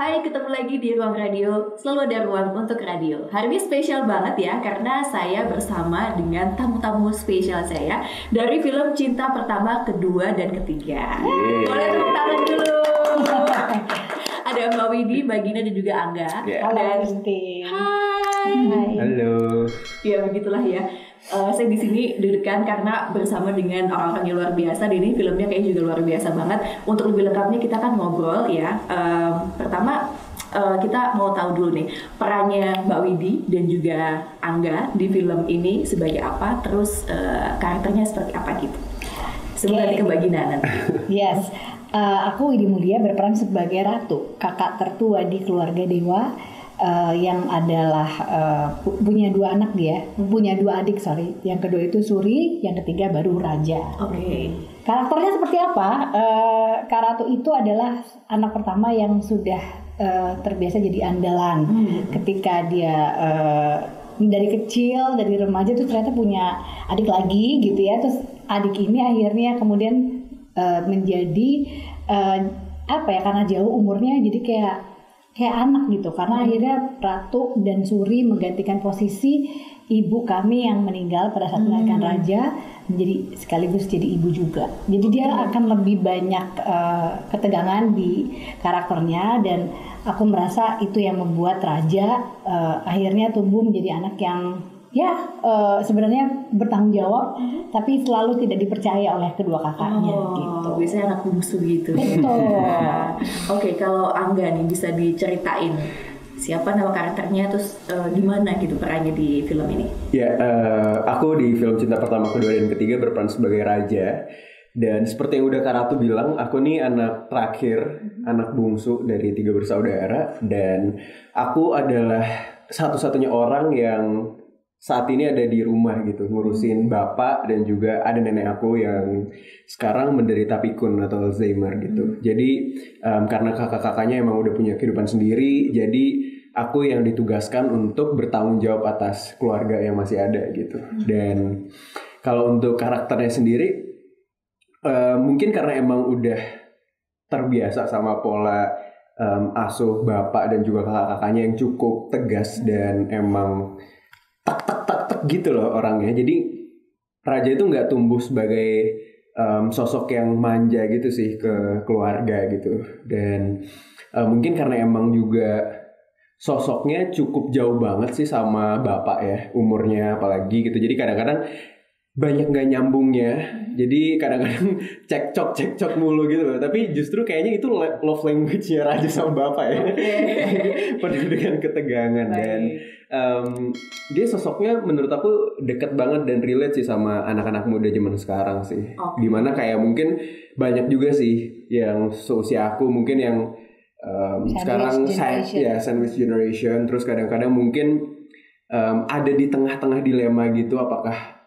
Hai, ketemu lagi di Ruang Radio. Selalu ada ruang untuk radio. Hari ini spesial banget ya, karena saya bersama dengan tamu-tamu spesial saya dari film Cinta Pertama, Kedua, dan Ketiga. Boleh tepuk tangan dulu. Ada Mbak Widi, Mbak Gina, dan juga Angga. Halo, Hai. Hai. Halo. Ya begitulah ya. Saya di sini deg-degan karena bersama dengan orang-orang yang luar biasa. Dan ini filmnya kayaknya juga luar biasa banget. Untuk lebih lengkapnya kita akan ngobrol ya. Pertama kita mau tahu dulu nih perannya Mbak Widi dan juga Angga di film ini sebagai apa. Terus karakternya seperti apa gitu. Sebelum nanti ke Mbak Gina nanti. Yes, aku Widi Mulia berperan sebagai Ratu, kakak tertua di keluarga Dewa. Yang adalah punya dua anak dia, punya dua adik Yang kedua itu Suri, yang ketiga baru Raja. Oke. Karakternya seperti apa? Kak Ratu itu adalah anak pertama yang sudah terbiasa jadi andalan. Ketika dia dari kecil, dari remaja tuh ternyata punya adik lagi gitu ya. Terus adik ini akhirnya kemudian menjadi karena jauh umurnya jadi kayak anak gitu, karena akhirnya Ratu dan Suri menggantikan posisi ibu kami yang meninggal pada saat melahirkan Raja, menjadi sekaligus jadi ibu juga. Jadi dia akan lebih banyak ketegangan di karakternya, dan aku merasa itu yang membuat Raja akhirnya tumbuh menjadi anak yang sebenarnya bertanggung jawab, tapi selalu tidak dipercaya oleh kedua kakaknya gitu. Biasanya anak bungsu gitu. Betul. Oke, kalau Angga nih bisa diceritain siapa nama karakternya, terus gimana gitu perannya di film ini? Ya, aku di film Cinta Pertama, Kedua, dan Ketiga berperan sebagai Raja. Dan seperti yang udah Kak Ratu bilang, aku nih anak terakhir, anak bungsu dari 3 bersaudara. Dan aku adalah satu-satunya orang yang saat ini ada di rumah gitu, ngurusin bapak, dan juga ada nenek aku yang sekarang menderita pikun atau Alzheimer gitu. Jadi karena kakak-kakaknya emang udah punya kehidupan sendiri, jadi aku yang ditugaskan untuk bertanggung jawab atas keluarga yang masih ada gitu. Dan kalau untuk karakternya sendiri, mungkin karena emang udah terbiasa sama pola asuh bapak dan juga kakak-kakaknya yang cukup tegas dan emang tak gitu loh orangnya. Jadi Raja itu nggak tumbuh sebagai sosok yang manja gitu sih ke keluarga gitu. Dan mungkin karena emang juga sosoknya cukup jauh banget sih sama bapak ya, umurnya apalagi gitu. Jadi kadang-kadang banyak nggak nyambungnya. Jadi kadang-kadang cekcok mulu gitu loh. Tapi justru kayaknya itu love language-nya Raja sama bapak ya. Penuh dengan ketegangan. Dan dia sosoknya menurut aku deket banget dan relate sih sama anak-anak muda zaman sekarang sih. Dimana kayak mungkin banyak juga sih yang seusia aku mungkin yang sekarang sandwich generation. Terus kadang-kadang mungkin ada di tengah-tengah dilema gitu, apakah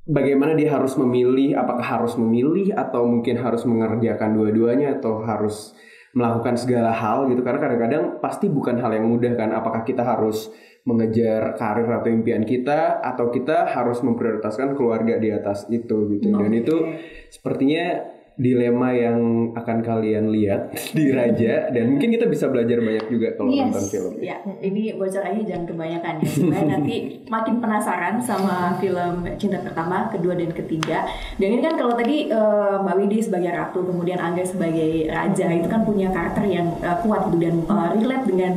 bagaimana dia harus memilih, apakah harus memilih atau mungkin harus mengerjakan dua-duanya atau harus melakukan segala hal gitu. Karena kadang-kadang pasti bukan hal yang mudah kan, apakah kita harus mengejar karir atau impian kita, atau kita harus memprioritaskan keluarga di atas itu gitu. Dan itu sepertinya dilema yang akan kalian lihat di Raja, dan mungkin kita bisa belajar banyak juga kalau nonton film. Ya, ini bocorannya jangan kebanyakan ya, supaya nanti makin penasaran sama film Cinta Pertama, Kedua, dan Ketiga. Dan ini kan kalau tadi Mbak Widi sebagai Ratu, kemudian Angga sebagai Raja, itu kan punya karakter yang kuat gitu, dan relate dengan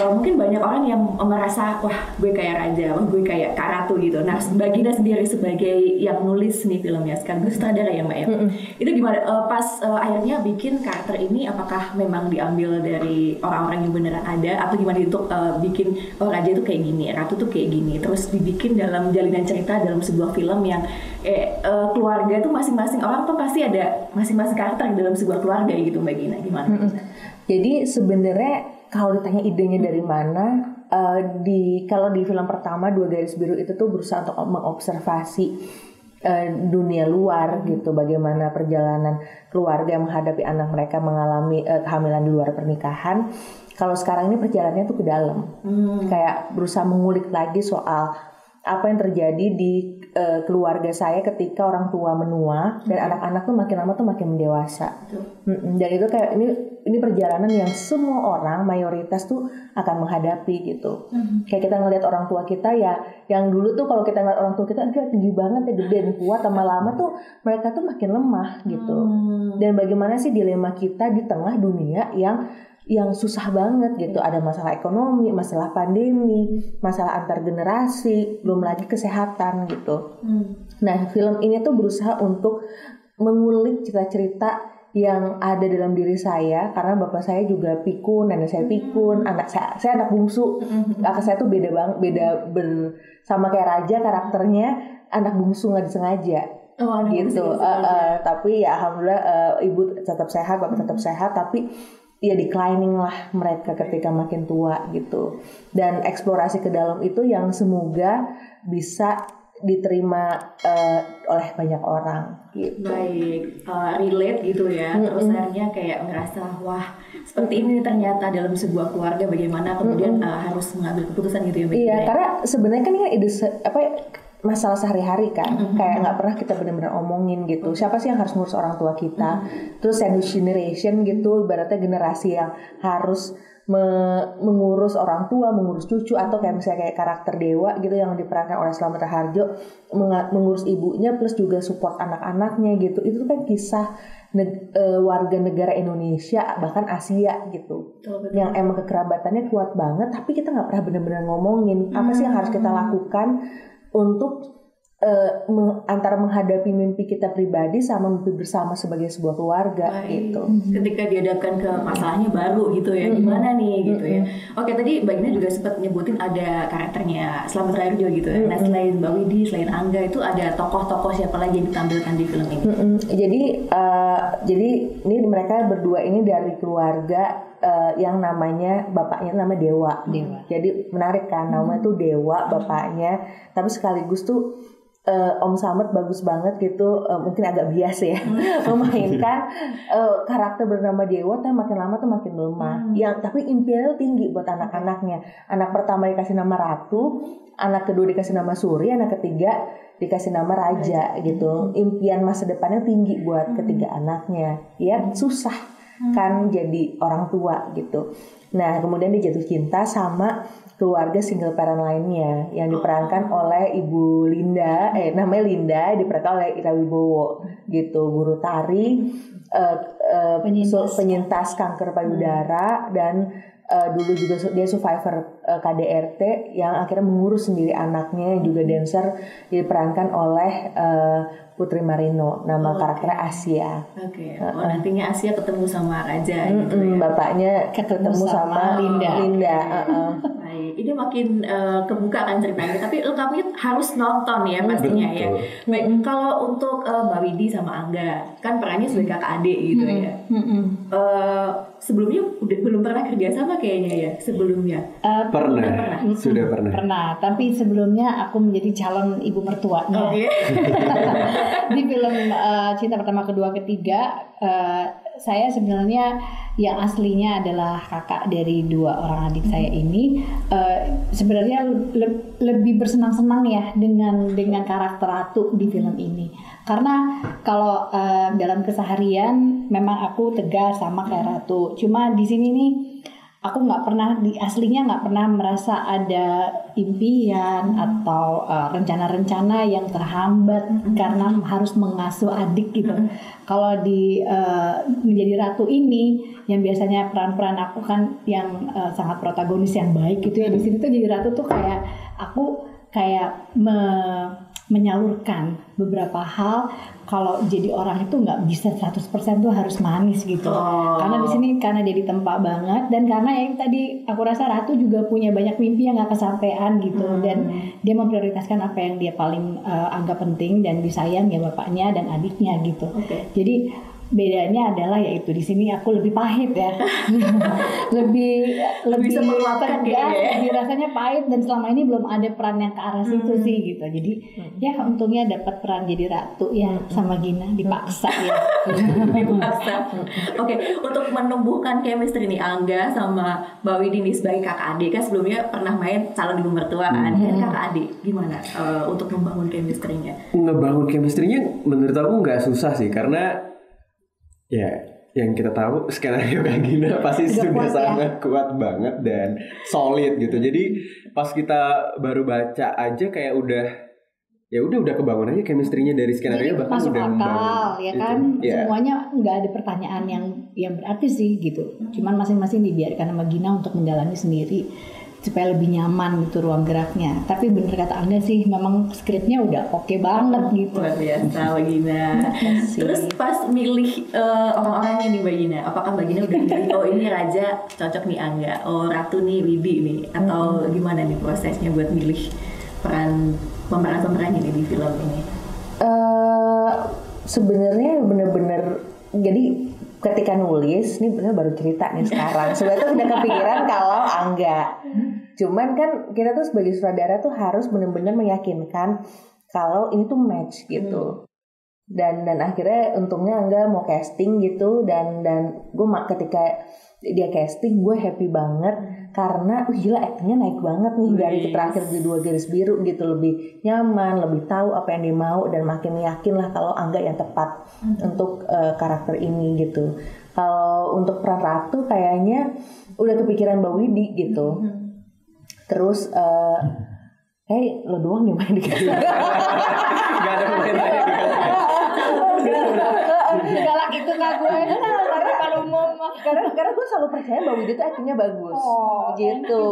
mungkin banyak orang yang merasa wah gue kayak Raja, wah gue kayak Kak Ratu gitu. Nah, Mbak Gina sendiri sebagai yang nulis nih filmnya, sekaligus sutradara ya Mbak ya. Itu gimana pas akhirnya bikin karakter ini, apakah memang diambil dari orang-orang yang beneran ada, atau gimana untuk bikin Raja itu kayak gini, Ratu tuh kayak gini, terus dibikin dalam jalinan cerita dalam sebuah film yang keluarga tuh masing-masing orang tuh pasti ada masing-masing karakter dalam sebuah keluarga gitu Mbak Gina, gimana? Jadi sebenarnya kalau ditanya idenya dari mana, kalau di film pertama Dua Garis Biru itu tuh berusaha untuk mengobservasi dunia luar gitu, bagaimana perjalanan keluarga menghadapi anak mereka mengalami kehamilan di luar pernikahan. Kalau sekarang ini perjalanannya tuh ke dalam, kayak berusaha mengulik lagi soal apa yang terjadi di keluarga saya ketika orang tua menua dan anak-anak tuh makin lama tuh makin dewasa. Dan itu kayak ini perjalanan yang semua orang mayoritas tuh akan menghadapi gitu. Kayak kita ngelihat orang tua kita ya, yang dulu tuh kalau kita ngeliat orang tua kita dia tinggi banget ya, gede dan kuat, lama-lama tuh mereka tuh makin lemah gitu. Dan bagaimana sih dilema kita di tengah dunia yang susah banget gitu, ada masalah ekonomi, masalah pandemi, masalah antar generasi, belum lagi kesehatan gitu. Nah, film ini tuh berusaha untuk mengulik cerita-cerita yang ada dalam diri saya, karena bapak saya juga pikun, nenek saya pikun, anak saya anak bungsu, kakak saya tuh beda sama kayak Raja karakternya, anak bungsu nggak disengaja. Gitu. Tapi ya alhamdulillah ibu tetap sehat, bapak tetap sehat, tapi ya declining lah mereka ketika makin tua gitu. Dan eksplorasi ke dalam itu yang semoga bisa diterima oleh banyak orang gitu. Baik, relate gitu ya. Terus akhirnya kayak ngerasa wah seperti ini ternyata dalam sebuah keluarga bagaimana kemudian harus mengambil keputusan gitu ya. Iya, karena sebenarnya kan ini ide masalah sehari-hari kan, kayak nggak pernah kita benar-benar omongin gitu. Siapa sih yang harus ngurus orang tua kita? Terus sandwich generation gitu, ibaratnya generasi yang harus mengurus orang tua, mengurus cucu, atau kayak misalnya kayak karakter Dewa gitu yang diperankan oleh Slamet Raharjo, mengurus ibunya plus juga support anak-anaknya gitu. Itu kan kisah warga negara Indonesia bahkan Asia gitu, yang emang kekerabatannya kuat banget, tapi kita nggak pernah benar-benar ngomongin apa sih yang harus kita lakukan untuk antara menghadapi mimpi kita pribadi sama mimpi bersama sebagai sebuah keluarga. Gitu. Ketika dihadapkan ke masalahnya baru gitu ya, gimana nih gitu ya. Oke, tadi Mbak Ina juga sempat nyebutin ada karakternya Slamet Raharjo gitu ya. Nah, selain Mbak Widi, selain Angga, itu ada tokoh-tokoh siapa lagi yang ditampilkan di film ini? Jadi ini mereka berdua ini dari keluarga yang namanya bapaknya nama Dewa. Jadi menarik kan, namanya tuh Dewa bapaknya, tapi sekaligus tuh Om Slamet bagus banget gitu, mungkin agak bias ya memainkan karakter bernama Dewa, tapi makin lama tuh makin melemah. Yang tapi impiannya tinggi buat anak-anaknya. Anak pertama dikasih nama Ratu, anak kedua dikasih nama Suri, anak ketiga dikasih nama Raja gitu. Impian masa depannya tinggi buat ketiga anaknya. Ya susah kan jadi orang tua gitu. Nah, kemudian dia jatuh cinta sama keluarga single parent lainnya yang diperankan oleh Ibu Linda, namanya Linda, diperankan oleh Ira Wibowo gitu, guru tari, penyintas kanker payudara, dan dulu juga dia survivor KDRT yang akhirnya mengurus sendiri anaknya, juga dancer, diperankan oleh Putri Marino, nama karakternya Asia. Nantinya Asia ketemu sama Raja gitu ya. Bapaknya ketemu sama Linda. Baik, ini makin kebuka kan ceritanya, tapi lengkapnya harus nonton ya pastinya ya. Baik, kalau untuk Mbak Widi sama Angga, kan perannya sebagai kakak adik gitu ya. Sebelumnya belum pernah kerja sama kayaknya ya sebelumnya. Sudah pernah. Pernah, tapi sebelumnya aku menjadi calon ibu mertuanya. Di film Cinta Pertama, Kedua, Ketiga, saya sebenarnya yang aslinya adalah kakak dari dua orang adik saya ini. Sebenarnya lebih bersenang-senang ya dengan karakter Ratu di film ini, karena kalau dalam keseharian memang aku tegas sama kayak Ratu, cuma di sini nih aku aslinya nggak pernah merasa ada impian atau rencana-rencana yang terhambat karena harus mengasuh adik gitu. Kalau di menjadi Ratu ini, yang biasanya peran-peran aku kan yang sangat protagonis yang baik gitu ya, di sini tuh jadi Ratu tuh kayak aku menyalurkan beberapa hal. Kalau jadi orang itu nggak bisa 100% tuh harus manis gitu. Karena di sini karena dia ditempa banget, dan karena yang tadi aku rasa Ratu juga punya banyak mimpi yang nggak kesampaian gitu, dan dia memprioritaskan apa yang dia paling anggap penting dan disayang ya bapaknya dan adiknya gitu. Jadi bedanya adalah yaitu di sini aku lebih pahit ya. lebih Bisa meluapkan tegas, kayaknya. lebih rasanya pahit, dan selama ini belum ada peran yang ke arah situ sih gitu. Jadi ya untungnya dapat peran jadi ratu ya sama Gina, dipaksa ya. Dipaksa. Oke, untuk menumbuhkan chemistry nih Angga sama Mbak Widi nih sebagai kakak adik, kan sebelumnya pernah main calon ibu mertua kan, kakak adik gimana untuk membangun chemistry-nya? Ngebangun chemistry-nya menurut aku nggak susah sih, karena ya yang kita tahu skenario Kak Gina pasti sudah kuat, sangat kuat banget dan solid gitu. Jadi pas kita baru baca aja kayak udah kebangun aja chemistry-nya dari skenario, Jadi bahkan masuk udah akal ya gitu. kan. Iya. Semuanya nggak ada pertanyaan yang berarti sih gitu. Cuman masing-masing dibiarkan sama Gina untuk mendalami sendiri supaya lebih nyaman gitu ruang geraknya. Tapi bener kata Angga sih, memang skripnya udah oke banget gitu. Luar biasa Mbak Gina. Terus pas milih orang-orangnya nih Mbak Gina, apakah Mbak Gina udah milih oh ini raja cocok nih Angga, oh ratu nih Widi nih, atau gimana nih prosesnya buat milih pemerannya nih di film ini? Sebenarnya bener-bener jadi ketika nulis ini bener baru cerita nih sekarang. Sebenarnya tuh udah kepikiran kalau Angga. Cuman kan kita tuh sebagai sutradara tuh harus bener-bener meyakinkan kalau ini tuh match gitu. Dan akhirnya untungnya Angga mau casting gitu, dan gue ketika dia casting gue happy banget karena gila actingnya naik banget nih dari terakhir di 2 Garis Biru gitu, lebih nyaman, lebih tahu apa yang dia mau, dan makin yakin lah kalau Angga yang tepat untuk karakter ini gitu. Kalau untuk peran ratu kayaknya udah kepikiran Mbak Widi gitu. Terus lo doang nih main di kasih. Gak ada pemain lain. Galak itu nggak gue karena kalau umum karena gue selalu percaya Mbak Widi tuh actingnya bagus gitu,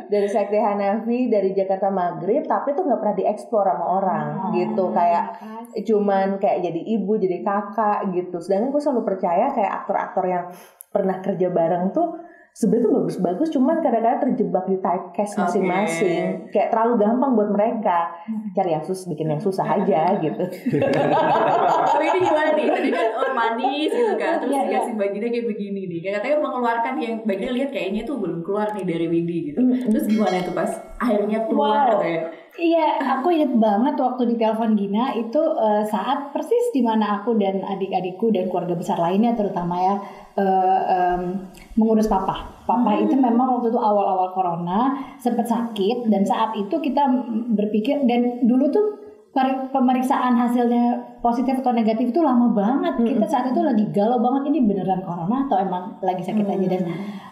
dari Sekte Hanafi, dari Jakarta Maghrib, tapi tuh nggak pernah dieksplor sama orang gitu, kayak cuman kayak jadi ibu, jadi kakak gitu. Sedangkan gue selalu percaya kayak aktor-aktor yang pernah kerja bareng tuh sebenarnya tuh bagus-bagus, cuman kadang-kadang terjebak di typecast masing-masing. Kayak terlalu gampang buat mereka. Cari yang bikin yang susah aja gitu. Tapi ini gimana nih? Tadi kan manis gitu kan, terus dikasih Mbak Gina kayak begini nih. Katanya mengeluarkan yang Mbak Gina lihat kayaknya tuh belum keluar nih dari Widi gitu. Terus gimana itu pas akhirnya keluar katanya? Iya, aku ingat banget waktu di telepon Gina itu saat persis di mana aku dan adik-adikku dan keluarga besar lainnya terutama ya mengurus papa. Papa itu memang waktu itu awal-awal corona sempat sakit, dan saat itu kita berpikir, dan dulu tuh pemeriksaan hasilnya positif atau negatif itu lama banget. Kita saat itu lagi galau banget, ini beneran corona atau emang lagi sakit aja. Dan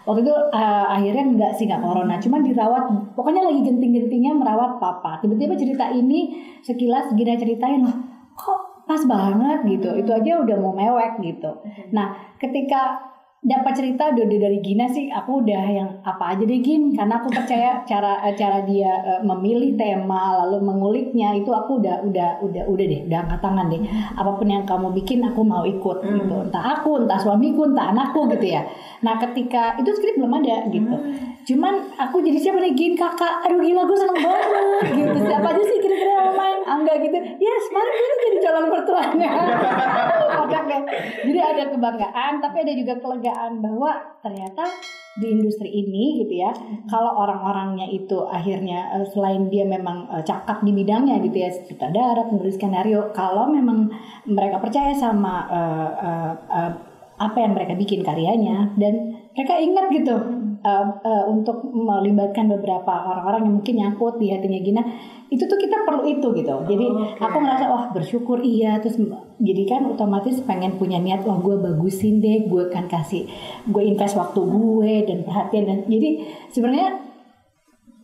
waktu itu akhirnya nggak corona, cuman dirawat, pokoknya lagi genting-gentingnya merawat papa. Tiba-tiba cerita ini sekilas Gina ceritain, loh kok pas banget gitu, itu aja udah mau mewek gitu. Nah ketika dapat cerita dari Gina sih, aku udah yang apa aja deh Gin, karena aku percaya cara dia memilih tema lalu menguliknya itu aku udah deh, udah angkat tangan deh. Apapun yang kamu bikin aku mau ikut gitu, entah aku, entah suamiku, entah anakku gitu ya. Nah ketika itu skrip belum ada gitu, cuman aku jadi siapa nih Gin, kakak, aduh gila gue seneng banget gitu. Siapa aja sih kira-kira yang main? Angga gitu, yes mari gue jadi calon mertuanya. Jadi ada kebanggaan, tapi ada juga kelegaan bahwa ternyata di industri ini gitu ya, kalau orang-orangnya itu akhirnya selain dia memang cakap di bidangnya gitu ya, sutradara, penulis skenario, kalau memang mereka percaya sama apa yang mereka bikin karyanya, dan mereka ingat gitu untuk melibatkan beberapa orang-orang yang mungkin nyangkut di hatinya Gina, itu tuh kita perlu itu gitu. Jadi aku ngerasa wah bersyukur iya, terus jadi kan otomatis pengen punya niat, wah gue bagusin deh, gue kan gue invest waktu gue dan perhatian, dan jadi sebenarnya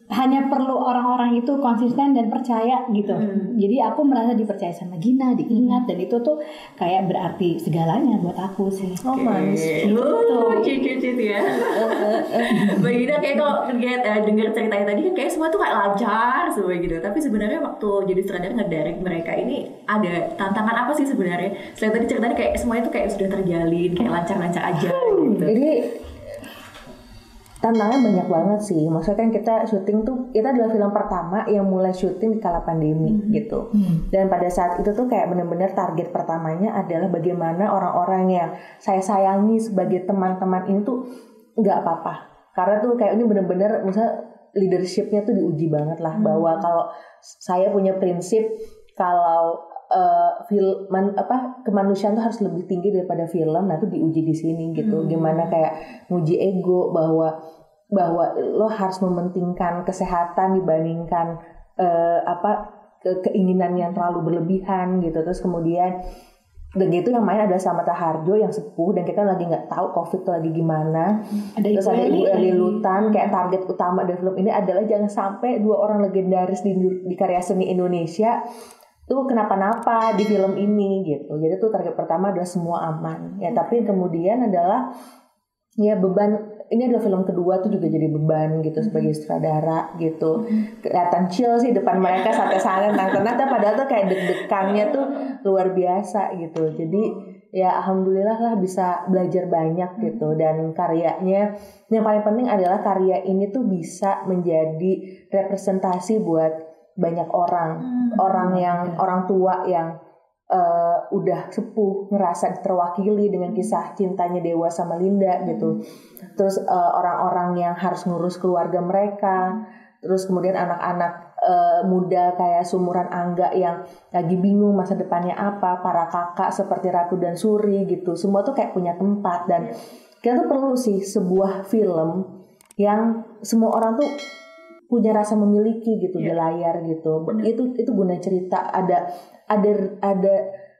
hanya perlu orang-orang itu konsisten dan percaya gitu. Jadi aku merasa dipercaya sama Gina, diingat, dan itu tuh kayak berarti segalanya buat aku sih. Oh manis. Cicit ya. Mbak Gina kayak kalau dengar ceritanya tadi kan kayak semua tuh kayak lancar semua gitu. Tapi sebenarnya waktu jadi sutradara ngedirect mereka ini ada tantangan apa sih sebenarnya? Selain tadi ceritanya kayak semuanya tuh kayak sudah terjalin, kayak lancar-lancar aja gitu. Jadi Tantangan banyak banget sih. Maksudnya kan kita syuting tuh, kita adalah film pertama yang mulai syuting di kala pandemi gitu. Dan pada saat itu tuh kayak benar-benar target pertamanya adalah bagaimana orang-orang yang saya sayangi sebagai teman-teman ini tuh nggak apa-apa. Karena tuh kayak ini benar-benar misalnya leadershipnya tuh diuji banget lah, bahwa kalau saya punya prinsip kalau kemanusiaan tuh harus lebih tinggi daripada film, nah itu diuji di sini gitu. Gimana kayak nguji ego bahwa lo harus mementingkan kesehatan dibandingkan keinginan yang terlalu berlebihan gitu. Terus kemudian begitu yang main ada Samantha Hardjo yang sepuh dan kita lagi nggak tahu COVID tuh lagi gimana. Terus ada Ibu Eli Lutan. Kayak target utama dari film ini adalah jangan sampai 2 orang legendaris di karya seni Indonesia tuh kenapa-napa di film ini gitu. Jadi tuh target pertama adalah semua aman ya, tapi kemudian adalah ya beban, ini adalah film kedua tuh juga jadi beban gitu sebagai sutradara gitu. Kelihatan chill sih depan mereka santai-santai tenang-tenang, padahal tuh kayak deg-degannya tuh luar biasa gitu. Jadi ya alhamdulillah lah bisa belajar banyak gitu. Dan karyanya yang paling penting adalah karya ini tuh bisa menjadi representasi buat banyak orang tua yang udah sepuh ngerasa terwakili dengan kisah cintanya Dewa sama Linda gitu. Terus orang-orang yang harus ngurus keluarga mereka, terus kemudian anak-anak muda kayak sumuran Angga yang lagi bingung masa depannya apa, para kakak seperti Ratu dan Suri gitu, semua tuh kayak punya tempat. Dan kita tuh perlu sih sebuah film yang semua orang tuh punya rasa memiliki gitu di layar gitu. Itu guna cerita, ada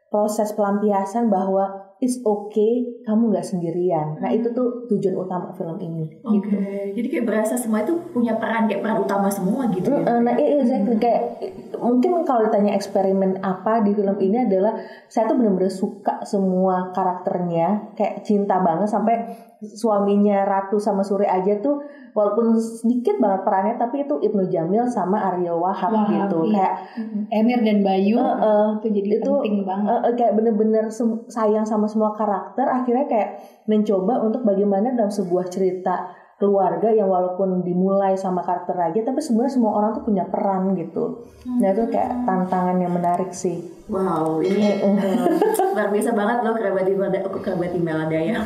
proses pelampiasan bahwa it's okay, kamu nggak sendirian. Nah itu tuh tujuan utama film ini. Gitu. Jadi kayak berasa semua itu punya peran, kayak peran utama semua gitu. Nah exactly. Kayak mungkin kalau ditanya eksperimen apa di film ini adalah saya tuh benar-benar suka semua karakternya, kayak cinta banget sampai suaminya Ratu sama Suri aja tuh walaupun sedikit banget perannya, tapi itu Ibnu Jamil sama Aryo Wahab gitu. Kayak Emir dan Bayu itu jadi penting banget. Kayak bener-bener sayang sama semua karakter. Akhirnya kayak mencoba untuk bagaimana dalam sebuah cerita keluarga yang walaupun dimulai sama karakter Raja, tapi sebenarnya semua orang tuh punya peran gitu. Nah itu kayak tantangan yang menarik sih. Wow, ini luar biasa banget loh Kerabat Meladaya.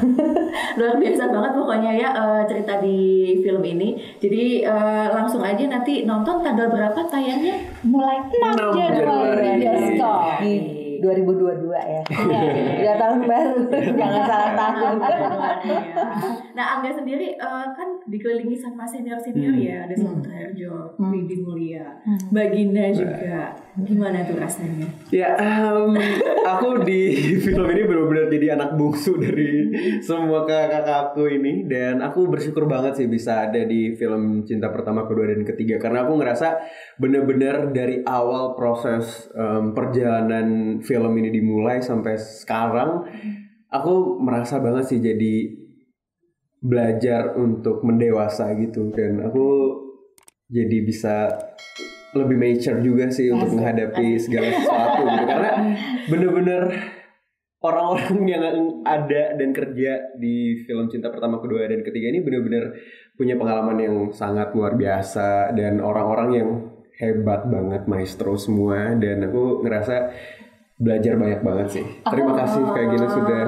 Luar biasa banget pokoknya ya cerita di film ini. Jadi langsung aja nanti nonton tanggal berapa tayangnya? Mulai 6 Januari bioskop. 2022 ya. Ya tahun baru. Jangan salah tahun. Nah, Angga sendiri kan dikelilingi sama senior-senior ya, ada Samantha Hardjo, Widi Mulia, Baginda juga. Gimana tuh rasanya? Ya, aku di film ini benar-benar jadi anak bungsu dari semua kakak-kakakku ini, dan aku bersyukur banget sih bisa ada di film Cinta Pertama, Kedua, dan Ketiga, karena aku ngerasa benar-benar dari awal proses perjalanan film ini dimulai sampai sekarang, aku merasa banget sih jadi belajar untuk mendewasa gitu, dan aku jadi bisa lebih mature juga sih untuk menghadapi segala sesuatu gitu, karena bener-bener orang-orang yang ada dan kerja di film Cinta Pertama, Kedua, dan Ketiga ini bener-bener punya pengalaman yang sangat luar biasa, dan orang-orang yang hebat banget, maestro semua, dan aku ngerasa belajar banyak banget sih. Terima kasih Kak Gina sudah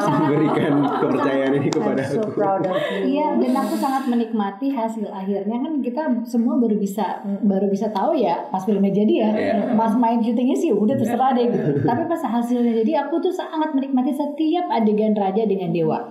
memberikan kepercayaan ini kepada aku. So proud of you. Iya, dan aku sangat menikmati hasil akhirnya. Kan kita semua baru bisa tahu ya pas filmnya jadi ya. Pas main syutingnya sih udah terserah deh gitu. Tapi pas hasilnya jadi, aku tuh sangat menikmati setiap adegan Raja dengan Dewa.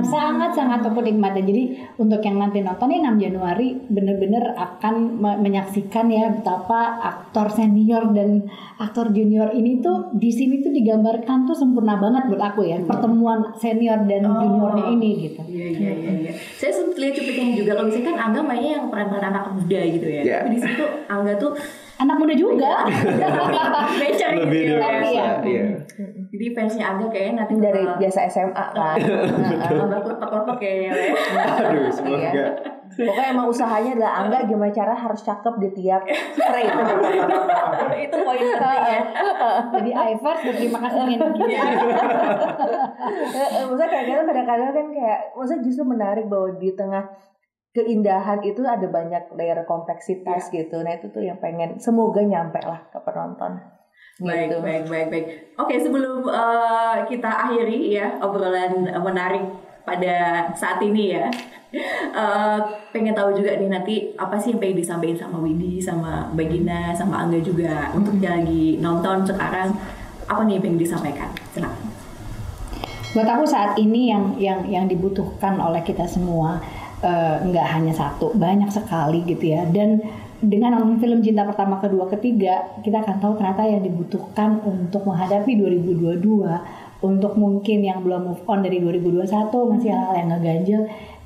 Sangat-sangat aku nikmati. Jadi untuk yang nanti nonton nih 6 Januari bener-bener akan menyaksikan ya betapa aktor senior dan aktor junior ini tuh di sini tuh digambarkan tuh sempurna banget buat aku ya, pertemuan senior dan juniornya ini gitu. Iya. Saya sempat lihat cuplikannya juga, kalau misalkan Angga mainnya yang peran-peran anak muda gitu ya. Tapi di situ Angga tuh anak muda juga. Becer Lebih gitu dewasa. Iya. Jadi fansnya Angga kayaknya nanti Dari biasa SMA kan. tambah kelopak-kelopak kayaknya ya. Aduh, semoga. Pokoknya emang usahanya adalah Angga gimana cara harus cakep di tiap spray. Itu poin penting ya. Jadi Ivar berterima kasih dengan gini. Maksudnya kadang-kadang kan kayak, maksudnya justru menarik bahwa di tengah keindahan itu ada banyak layer kompleksitas gitu. Nah itu tuh yang pengen semoga nyampe lah ke penonton. Baik, Gitu. baik. Oke, sebelum kita akhiri ya obrolan menarik pada saat ini ya, pengen tahu juga nih nanti apa sih yang pengen disampaikan sama Widi, sama Mbak Gina, sama Angga juga untuk yang lagi nonton sekarang, apa nih yang pengen disampaikan? Silakan. Buat aku saat ini yang dibutuhkan oleh kita semua nggak hanya satu, banyak sekali gitu ya. Dan dengan nonton film Cinta Pertama, Kedua, Ketiga, kita akan tahu ternyata yang dibutuhkan untuk menghadapi 2022, untuk mungkin yang belum move on dari 2021, masih hal-hal yang ngeganjel,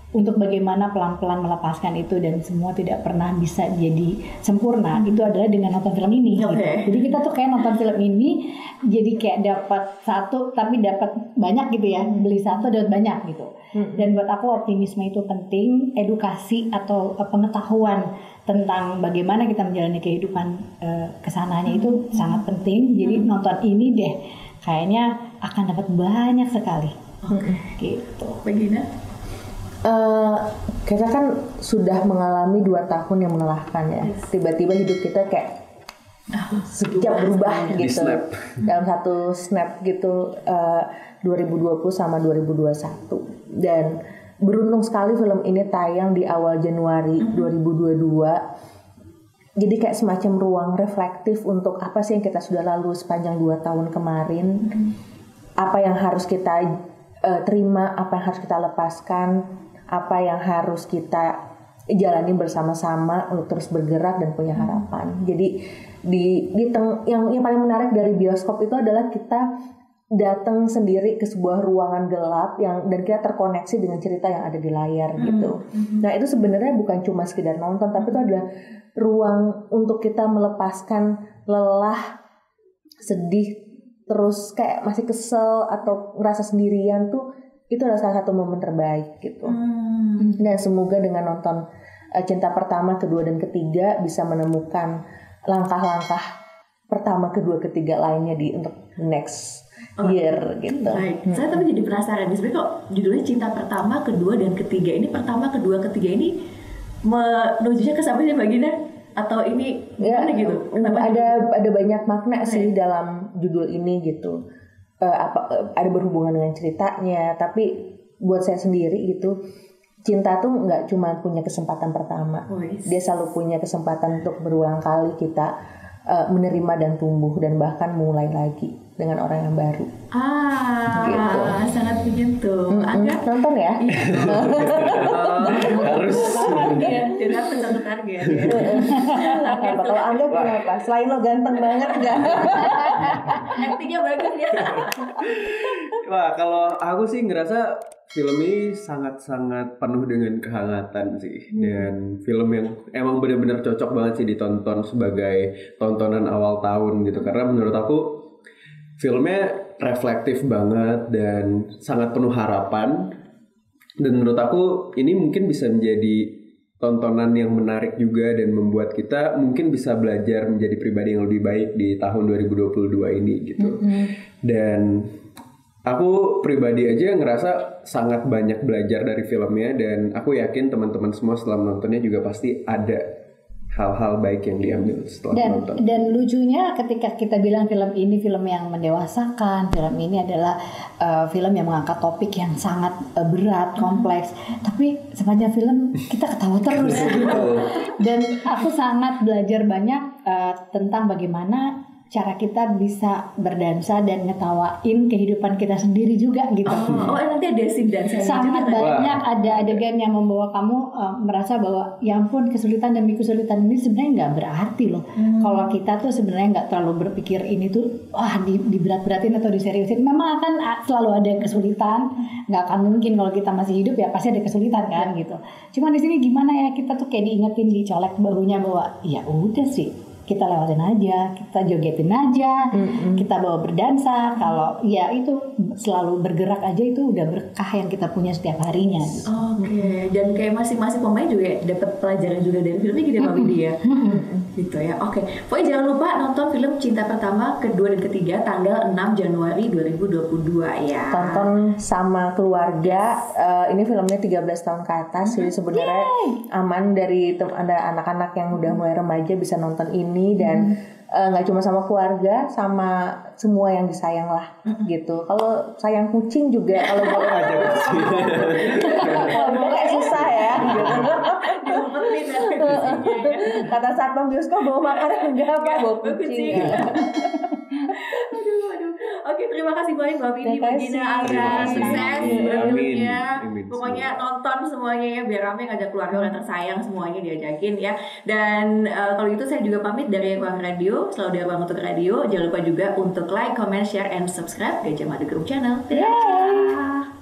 untuk bagaimana pelan-pelan melepaskan itu dan semua tidak pernah bisa jadi sempurna, itu adalah dengan nonton film ini. Gitu. Jadi kita tuh kayak nonton film ini jadi kayak dapat satu tapi dapat banyak gitu ya, beli satu dapat banyak gitu. Dan buat aku optimisme itu penting, edukasi atau pengetahuan tentang bagaimana kita menjalani kehidupan kesananya itu sangat penting. Jadi nonton ini deh kayaknya akan dapat banyak sekali. Gitu. Begina. Kita kan sudah mengalami 2 tahun yang melelahkan ya. Tiba-tiba hidup kita kayak sekejap berubah gitu. Dalam satu snap gitu 2020 sama 2021. Dan beruntung sekali film ini tayang di awal Januari 2022. Jadi kayak semacam ruang reflektif untuk apa sih yang kita sudah lalui sepanjang 2 tahun kemarin. Apa yang harus kita terima, apa yang harus kita lepaskan, apa yang harus kita jalani bersama-sama untuk terus bergerak dan punya harapan. Jadi yang paling menarik dari bioskop itu adalah kita datang sendiri ke sebuah ruangan gelap dan kita terkoneksi dengan cerita yang ada di layar gitu. Nah itu sebenarnya bukan cuma sekedar nonton, tapi itu adalah ruang untuk kita melepaskan lelah, sedih, terus kayak masih kesel atau ngerasa sendirian tuh. Itu adalah salah satu momen terbaik gitu. Dan semoga dengan nonton Cinta Pertama, Kedua, dan Ketiga bisa menemukan langkah-langkah pertama, kedua, ketiga lainnya untuk next year gitu. Baik. Saya tapi jadi penasaran sebenarnya kok judulnya Cinta Pertama, Kedua, dan Ketiga ini pertama, kedua, ketiga ini menujunya ke siapa sih Mbak Gina? Atau ini gimana gitu? Ada banyak makna sih dalam judul ini gitu. Ada berhubungan dengan ceritanya, tapi buat saya sendiri gitu, cinta tuh nggak cuma punya kesempatan pertama, dia selalu punya kesempatan untuk berulang kali kita menerima dan tumbuh dan bahkan mulai lagi dengan orang yang baru. Gitu. Sangat begitu. Agak nonton ya. Harus. Tidak satu target. Kalau Angga kenapa? Selain lo ganteng banget nggak? Aktingnya bagus ya. Wah, kalau aku sih ngerasa film ini sangat-sangat penuh dengan kehangatan sih. Dan film yang emang benar-benar cocok banget sih ditonton sebagai tontonan awal tahun gitu. Karena menurut aku filmnya reflektif banget dan sangat penuh harapan. Dan menurut aku ini mungkin bisa menjadi tontonan yang menarik juga dan membuat kita mungkin bisa belajar menjadi pribadi yang lebih baik di tahun 2022 ini gitu. Dan aku pribadi aja ngerasa sangat banyak belajar dari filmnya, dan aku yakin teman-teman semua setelah menontonnya juga pasti ada hal-hal baik yang diambil setelah menonton. Dan lucunya ketika kita bilang film ini film yang mendewasakan, film ini adalah film yang mengangkat topik yang sangat berat, kompleks, tapi sepanjang film kita ketawa terus gitu. Dan aku sangat belajar banyak tentang bagaimana cara kita bisa berdansa dan ngetawain kehidupan kita sendiri juga gitu. Nanti ada scene dansa sangat juga, banyak ada adegan yang membawa kamu merasa bahwa ya ampun kesulitan demi kesulitan ini sebenarnya nggak berarti loh. Kalau kita tuh sebenarnya nggak terlalu berpikir ini tuh diberat-beratin atau diseriusin. Memang akan selalu ada kesulitan. Nggak akan mungkin kalau kita masih hidup ya pasti ada kesulitan kan gitu. Cuma di sini gimana ya kita tuh kayak diingetin, dicolek bahunya bahwa ya udah sih. kita lewatin aja, kita jogetin aja, kita bawa berdansa. Kalau ya itu selalu bergerak aja itu udah berkah yang kita punya setiap harinya. Oke, dan kayak masing-masing pemain juga dapat pelajaran juga dari filmnya gitu ya Mbak Widi ya. Gitu ya. Oke. Pokoknya jangan lupa nonton film Cinta Pertama, Kedua dan Ketiga tanggal 6 Januari 2022 ya. Tonton sama keluarga. Ini filmnya 13 tahun ke atas, jadi sebenarnya aman dari ada anak-anak yang udah mulai remaja bisa nonton ini dan nggak cuma sama keluarga, sama semua yang disayang lah gitu. Kalau sayang kucing juga kalau boleh aja kayak susah ya gitu. Kata satpam bioskop bawa makanan enggak apa bawa kucing. Aduh. Oke, terima kasih banyak Mbak Widi, Mbak Gina, Angga, sukses filmnya. Pokoknya nonton semuanya ya, biar rame, ngajak keluarga orang tersayang semuanya diajakin ya. Dan kalau itu saya juga pamit dari Ruang Radio. Selalu dari Ruang Untuk Radio. Jangan lupa juga untuk like, comment, share, and subscribe Gajah Mada Group Channel. Dadah.